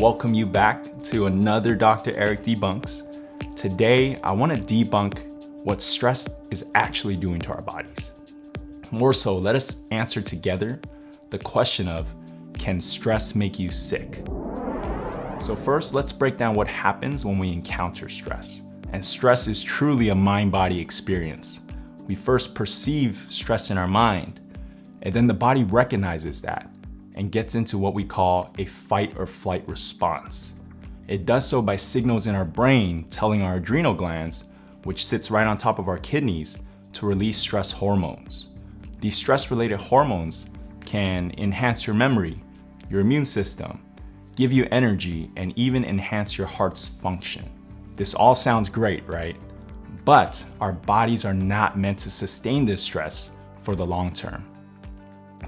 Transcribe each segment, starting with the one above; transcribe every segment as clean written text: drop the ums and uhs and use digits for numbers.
welcome you back to another Dr. Eric Debunks. Today, I want to debunk what stress is actually doing to our bodies. More so, let us answer together the question of, can stress make you sick? So first, let's break down what happens when we encounter stress. And stress is truly a mind-body experience. We first perceive stress in our mind, and then the body recognizes that and gets into what we call a fight or flight response. It does so by signals in our brain telling our adrenal glands, which sits right on top of our kidneys, to release stress hormones. These stress-related hormones can enhance your memory, your immune system, give you energy, and even enhance your heart's function. This all sounds great, right? But our bodies are not meant to sustain this stress for the long term.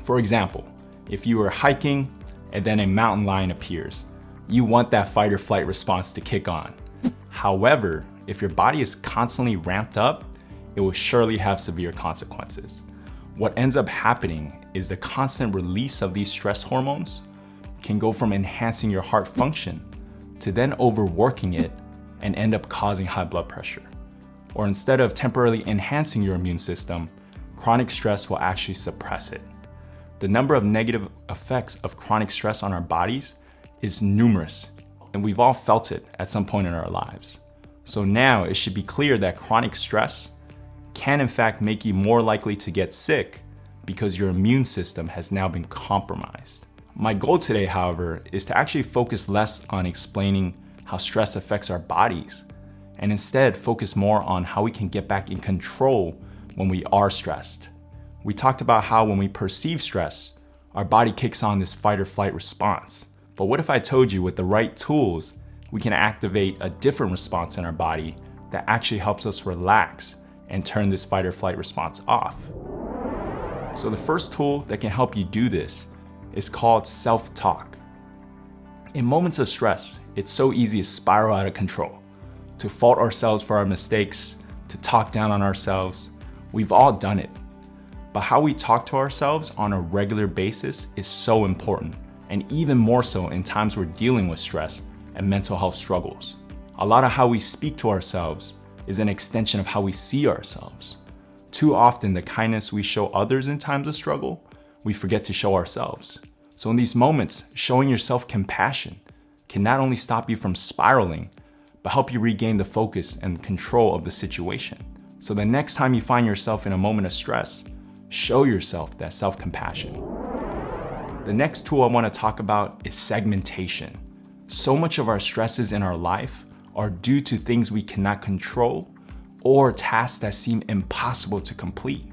For example, if you are hiking and then a mountain lion appears, you want that fight or flight response to kick on. However, if your body is constantly ramped up, it will surely have severe consequences. What ends up happening is the constant release of these stress hormones can go from enhancing your heart function to then overworking it and end up causing high blood pressure. Or instead of temporarily enhancing your immune system, chronic stress will actually suppress it. The number of negative effects of chronic stress on our bodies is numerous, and we've all felt it at some point in our lives. So now it should be clear that chronic stress can in fact make you more likely to get sick because your immune system has now been compromised. My goal today, however, is to actually focus less on explaining how stress affects our bodies, and instead focus more on how we can get back in control when we are stressed. We talked about how when we perceive stress, our body kicks on this fight or flight response. But what if I told you with the right tools, we can activate a different response in our body that actually helps us relax and turn this fight or flight response off? So the first tool that can help you do this is called self-talk. In moments of stress, it's so easy to spiral out of control, to fault ourselves for our mistakes, to talk down on ourselves. We've all done it. But how we talk to ourselves on a regular basis is so important, and even more so in times we're dealing with stress and mental health struggles. A lot of how we speak to ourselves is an extension of how we see ourselves. Too often, the kindness we show others in times of struggle, we forget to show ourselves. So in these moments, showing yourself compassion can not only stop you from spiraling, but help you regain the focus and control of the situation. So the next time you find yourself in a moment of stress, show yourself that self-compassion. The next tool I want to talk about is segmentation. So much of our stresses in our life are due to things we cannot control or tasks that seem impossible to complete.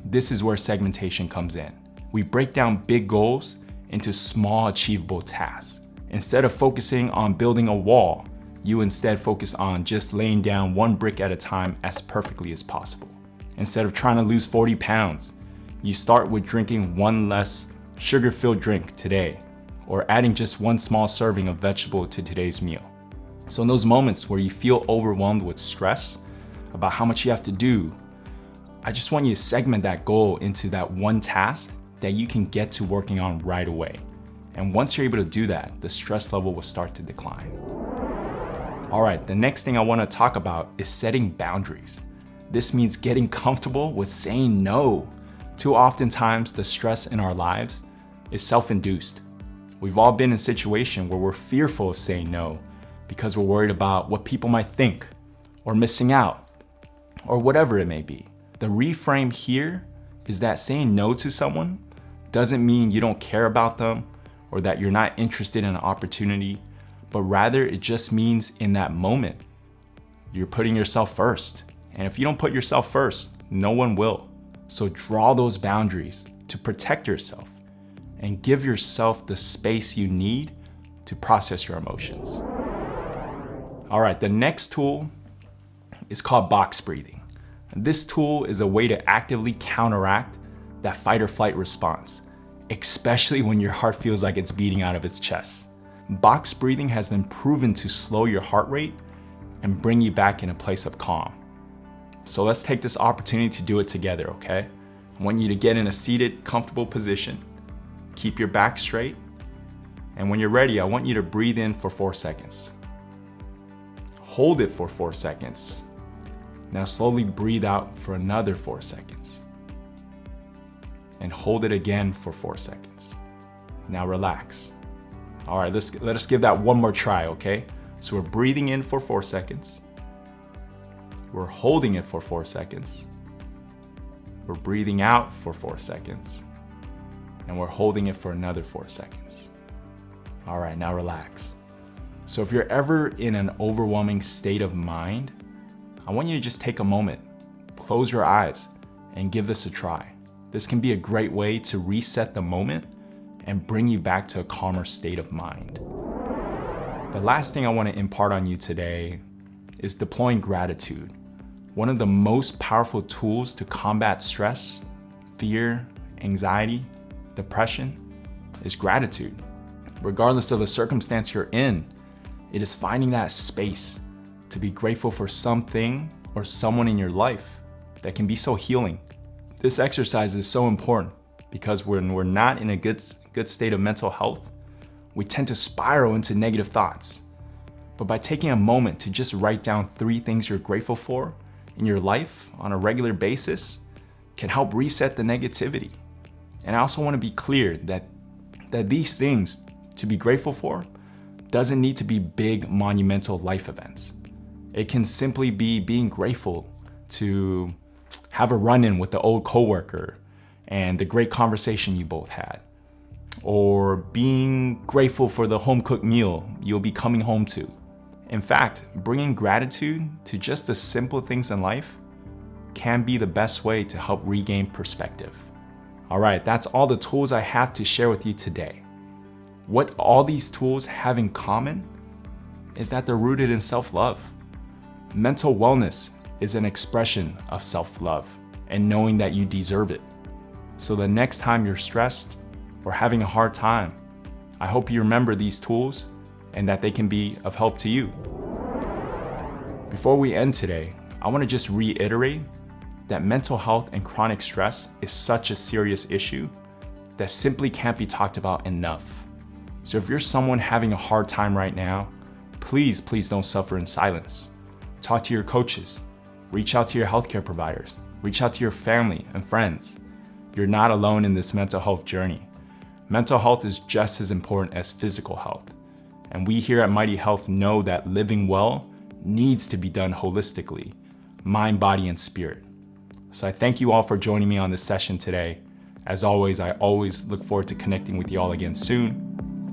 This is where segmentation comes in. We break down big goals into small achievable tasks. Instead of focusing on building a wall, you instead focus on just laying down one brick at a time as perfectly as possible. Instead of trying to lose 40 pounds, you start with drinking one less sugar-filled drink today, or adding just one small serving of vegetable to today's meal. So in those moments where you feel overwhelmed with stress about how much you have to do, I just want you to segment that goal into that one task that you can get to working on right away. And once you're able to do that, the stress level will start to decline. All right, the next thing I want to talk about is setting boundaries. This means getting comfortable with saying no. Too oftentimes, the stress in our lives is self-induced. We've all been in a situation where we're fearful of saying no because we're worried about what people might think, or missing out, or whatever it may be. The reframe here is that saying no to someone doesn't mean you don't care about them or that you're not interested in an opportunity, but rather it just means in that moment, you're putting yourself first. And if you don't put yourself first, no one will. So draw those boundaries to protect yourself and give yourself the space you need to process your emotions. All right, the next tool is called box breathing. And this tool is a way to actively counteract that fight or flight response, especially when your heart feels like it's beating out of its chest. Box breathing has been proven to slow your heart rate and bring you back in a place of calm. So let's take this opportunity to do it together, okay? I want you to get in a seated, comfortable position. Keep your back straight And when you're ready, I want you to breathe in for 4 seconds. Hold it for 4 seconds. Now slowly breathe out for another 4 seconds. And hold it again for 4 seconds. Now relax. All right, let us give that one more try, okay? So we're breathing in for 4 seconds. We're holding it for 4 seconds. We're breathing out for 4 seconds. And we're holding it for another 4 seconds. All right, now relax. So if you're ever in an overwhelming state of mind, I want you to just take a moment, close your eyes, and give this a try. This can be a great way to reset the moment and bring you back to a calmer state of mind. The last thing I want to impart on you today is deploying gratitude. One of the most powerful tools to combat stress, fear, anxiety, depression is gratitude. Regardless of the circumstance you're in, it is finding that space to be grateful for something or someone in your life that can be so healing. This exercise is so important because when we're not in a good state of mental health, we tend to spiral into negative thoughts. But by taking a moment to just write down 3 things you're grateful for in your life on a regular basis can help reset the negativity. And I also want to be clear that these things to be grateful for doesn't need to be big monumental life events. It can simply be being grateful to have a run-in with the old coworker and the great conversation you both had, or being grateful for the home-cooked meal you'll be coming home to. In fact, bringing gratitude to just the simple things in life can be the best way to help regain perspective. All right, that's all the tools I have to share with you today. What all these tools have in common is that they're rooted in self-love. Mental wellness is an expression of self-love and knowing that you deserve it. So the next time you're stressed or having a hard time, I hope you remember these tools and that they can be of help to you. Before we end today, I want to just reiterate that mental health and chronic stress is such a serious issue that simply can't be talked about enough. So if you're someone having a hard time right now, please don't suffer in silence. Talk to your coaches, reach out to your healthcare providers, reach out to your family and friends. You're not alone in this mental health journey. Mental health is just as important as physical health. And we here at Mighty Health know that living well needs to be done holistically, mind, body, and spirit. So I thank you all for joining me on this session today. As always, I always look forward to connecting with you all again soon.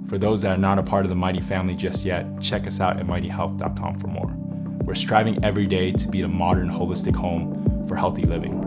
For those that are not a part of the Mighty family just yet, check us out at mightyhealth.com for more. We're striving every day to be the modern holistic home for healthy living.